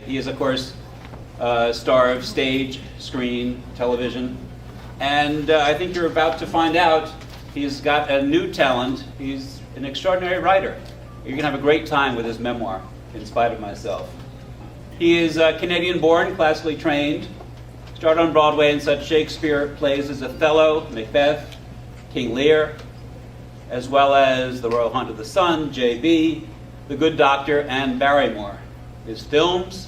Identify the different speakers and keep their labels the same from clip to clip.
Speaker 1: He is, of course, a star of stage, screen, television. And I think you're about to find out he's got a new talent. He's an extraordinary writer. You're going to have a great time with his memoir, In Spite of Myself. He is Canadian-born, classically trained, starred on Broadway in such Shakespeare plays as Othello, Macbeth, King Lear, as well as The Royal Hunt of the Sun, J.B., The Good Doctor, and Barrymore. His films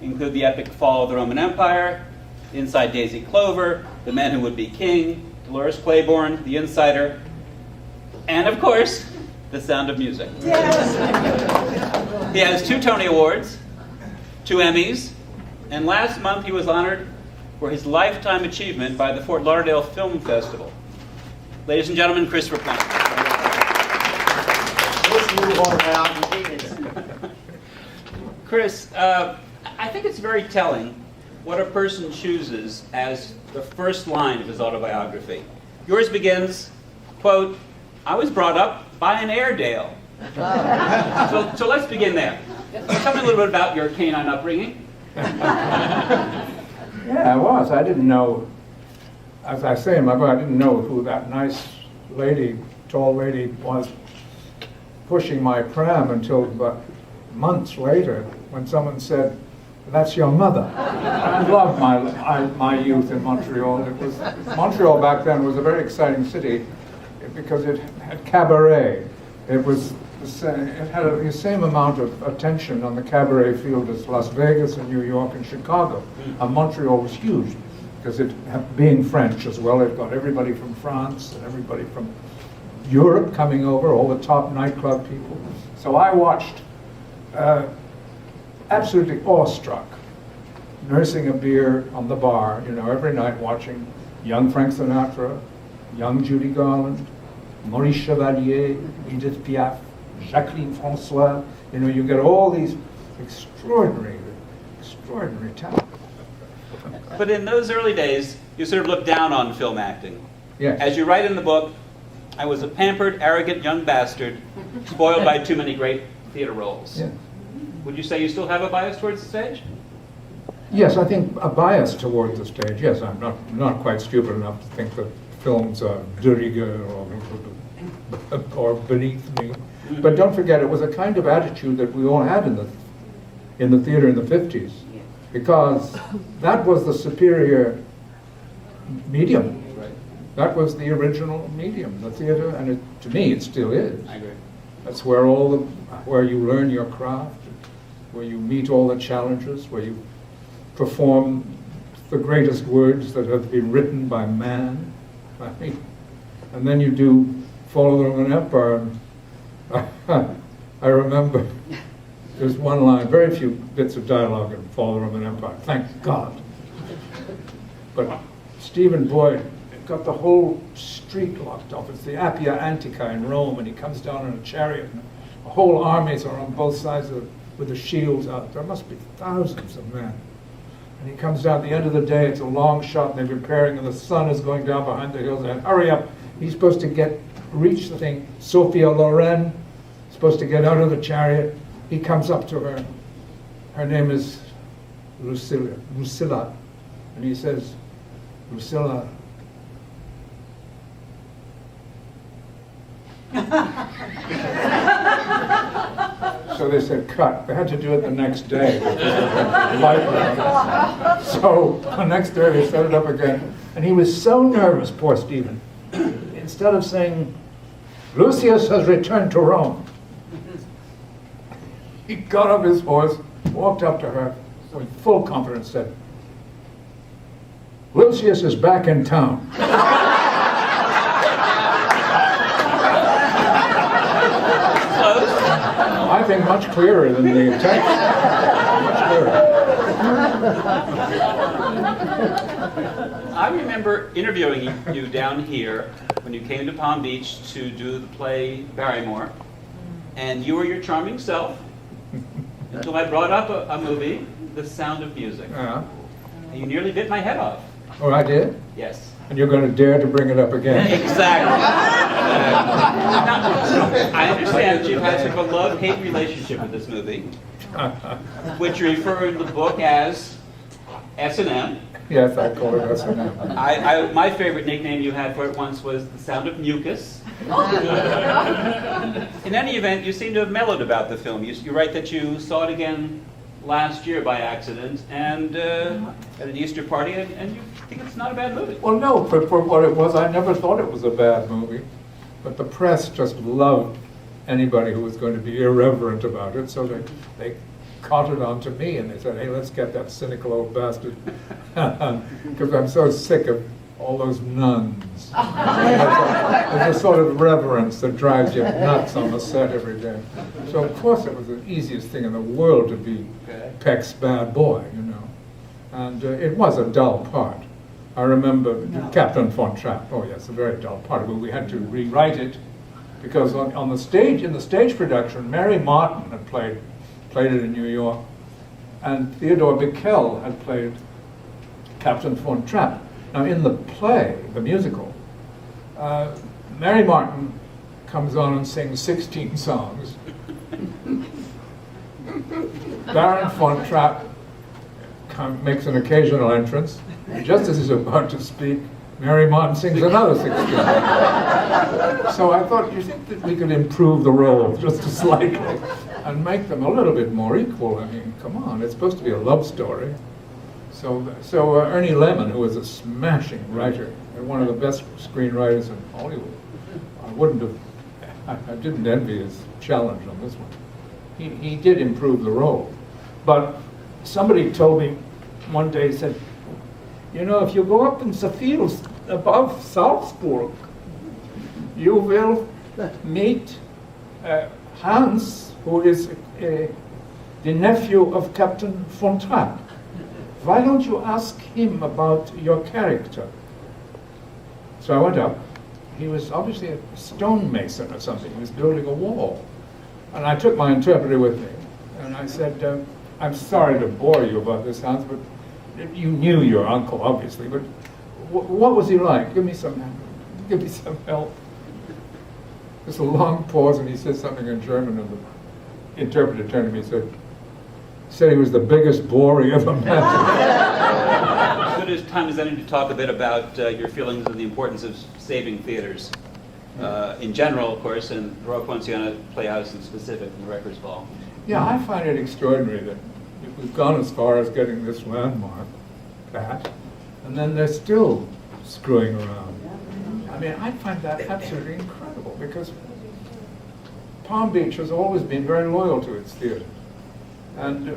Speaker 1: include the epic Fall of the Roman Empire, Inside Daisy Clover, The Man Who Would Be King, Dolores Claiborne, The Insider, and of course, The Sound of Music. Yes. He has 2 Tony Awards, 2 Emmys, and last month he was honored for his lifetime achievement by the Fort Lauderdale Film Festival. Ladies and gentlemen, Christopher Plummer. Chris, I think it's very telling what a person chooses as the first line of his autobiography. Yours begins, quote, "I was brought up by an Airedale." So let's begin there. Tell me a little bit about your canine upbringing.
Speaker 2: Yeah, I was. I didn't know, as I say in my book, I didn't know who that nice lady, tall lady was pushing my pram until about months later when someone said, "That's your mother." I loved my youth in Montreal. Montreal back then was a very exciting city because it had cabaret. It had the same amount of attention on the cabaret field as Las Vegas and New York and Chicago. And Montreal was huge because it, being French as well, it got everybody from France and everybody from Europe coming over, all the top nightclub people. So I watched, absolutely awestruck, nursing a beer on the bar, every night watching young Frank Sinatra, young Judy Garland, Maurice Chevalier, Edith Piaf, Jacqueline Francois. You get all these extraordinary talent.
Speaker 1: But in those early days, you sort of looked down on film acting.
Speaker 2: Yes.
Speaker 1: As you write in the book, "I was a pampered, arrogant young bastard, spoiled by too many great theater roles."
Speaker 2: Yeah.
Speaker 1: Would you say you still have a bias towards the stage?
Speaker 2: Yes, I think a bias towards the stage. Yes, I'm not quite stupid enough to think that films are de rigueur or beneath me. But don't forget, it was a kind of attitude that we all had in the theater in the 50s, because that was the superior medium.
Speaker 1: Right.
Speaker 2: That was the original medium, the theater, and to me, it still is.
Speaker 1: I agree.
Speaker 2: That's where where you learn your craft, where you meet all the challenges, where you perform the greatest words that have been written by man. And then you do Fall of the Roman Empire. And I remember there's one line, very few bits of dialogue in Fall of the Roman Empire, thank God. But Stephen Boyd got the whole street locked off. It's the Appia Antica in Rome, and he comes down in a chariot, and the whole armies are on both sides with the shields out. There must be thousands of men. And he comes down at the end of the day, it's a long shot, and they're preparing, and the sun is going down behind the hills, and hurry up. He's supposed to reach the thing. Sophia Loren, supposed to get out of the chariot. He comes up to her. Her name is Lucilla. And he says, "Lucilla." So they said, cut. They had to do it the next day. So the next day they set it up again. And he was so nervous, poor Stephen. Instead of saying, "Lucius has returned to Rome," he got off his horse, walked up to her, with full confidence said, "Lucius is back in town." I think much clearer than the text. Much clearer.
Speaker 1: I remember interviewing you down here when you came to Palm Beach to do the play Barrymore, and you were your charming self until I brought up a movie, The Sound of Music.
Speaker 2: Yeah.
Speaker 1: And you nearly bit my head off.
Speaker 2: Oh, I did?
Speaker 1: Yes.
Speaker 2: And you're going to dare to bring it up again?
Speaker 1: Exactly. Now, I understand that you've had sort of a love-hate relationship with this movie. which you refer in the book as S&M.
Speaker 2: Yes, I call it S&M.
Speaker 1: My favorite nickname you had for it once was the sound of mucus. In any event, you seem to have mellowed about the film. You write that you saw it again last year by accident and at an Easter party, and you think it's not a bad movie.
Speaker 2: Well, no, for what it was, I never thought it was a bad movie. But the press just loved anybody who was going to be irreverent about it, so they caught it on to me, and they said, hey, let's get that cynical old bastard. Because I'm so sick of all those nuns. There's a sort of reverence that drives you nuts on the set every day. So of course it was the easiest thing in the world to be Peck's bad boy, you know. And it was a dull part. I remember Captain Von Trapp. Oh yes, a very dull part, but we had to rewrite it because on the stage, in the stage production, Mary Martin had played it in New York, and Theodore Bickel had played Captain Von Trapp. Now in the play, the musical, Mary Martin comes on and sings 16 songs. Baron Von Trapp makes an occasional entrance. Just as he's about to speak, Mary Martin sings another 16. So I thought, you think that we could improve the roles just slightly and make them a little bit more equal? I mean, come on, it's supposed to be a love story. So Ernie Lehman, who was a smashing writer and one of the best screenwriters in Hollywood, I didn't envy his challenge on this one. He did improve the role. But somebody told me one day, he said, you know, if you go up in the fields above Salzburg, you will meet Hans, who is the nephew of Captain Von Trapp. Why don't you ask him about your character? So I went up. He was obviously a stonemason or something. He was building a wall. And I took my interpreter with me. And I said, I'm sorry to bore you about this, Hans, but you knew your uncle, obviously, but what was he like? Give me some help. There's a long pause, and he said something in German, and the interpreter turned to me and said he was the biggest bore he ever met.
Speaker 1: As good as time as any to talk a bit about your feelings of the importance of saving theaters in general, of course, and Royal Poinciana Playhouse in specific, and Records Ball.
Speaker 2: Yeah, I find it extraordinary that we've gone as far as getting this landmark, that, and then they're still screwing around. I mean, I find that absolutely incredible, because Palm Beach has always been very loyal to its theater. And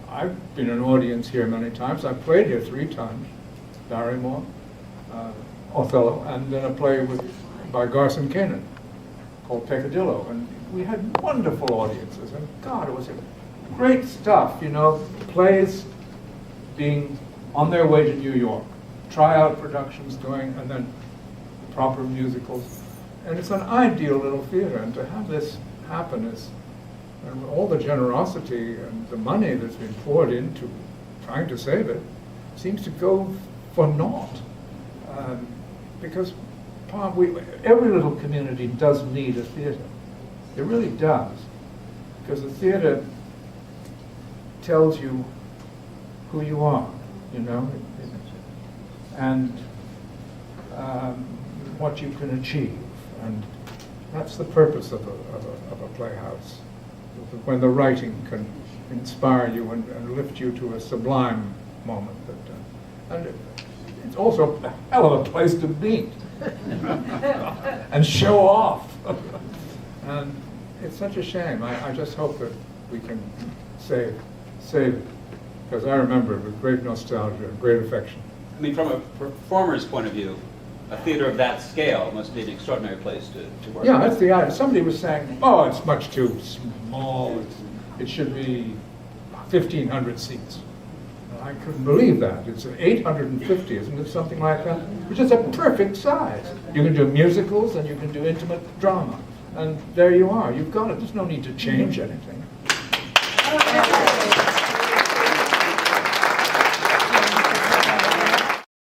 Speaker 2: I've been an audience here many times. I've played here 3 times, Barrymore, Othello, and then a play by Garson Kanin called Peccadillo. And we had wonderful audiences, and God, it was great stuff, you know, plays being on their way to New York, tryout productions going, and then proper musicals. And it's an ideal little theater, and to have this happen is, and all the generosity and the money that's been poured into trying to save it seems to go for naught. Because every little community does need a theater. It really does. Because the theater tells you who you are, you know, and what you can achieve. And that's the purpose of a playhouse. When the writing can inspire you and lift you to a sublime moment. And it's also a hell of a place to meet and show off. And it's such a shame. I just hope that we can save it. Because I remember it with great nostalgia and great affection.
Speaker 1: I mean, from a performer's point of view, a theater of that scale must be an extraordinary place to work.
Speaker 2: Yeah, that's the idea. Somebody was saying, oh, it's much too small. It should be 1,500 seats. And I couldn't believe that. It's 850, isn't it, something like that? Which is a perfect size. You can do musicals and you can do intimate drama. And there you are. You've got it. There's no need to change anything.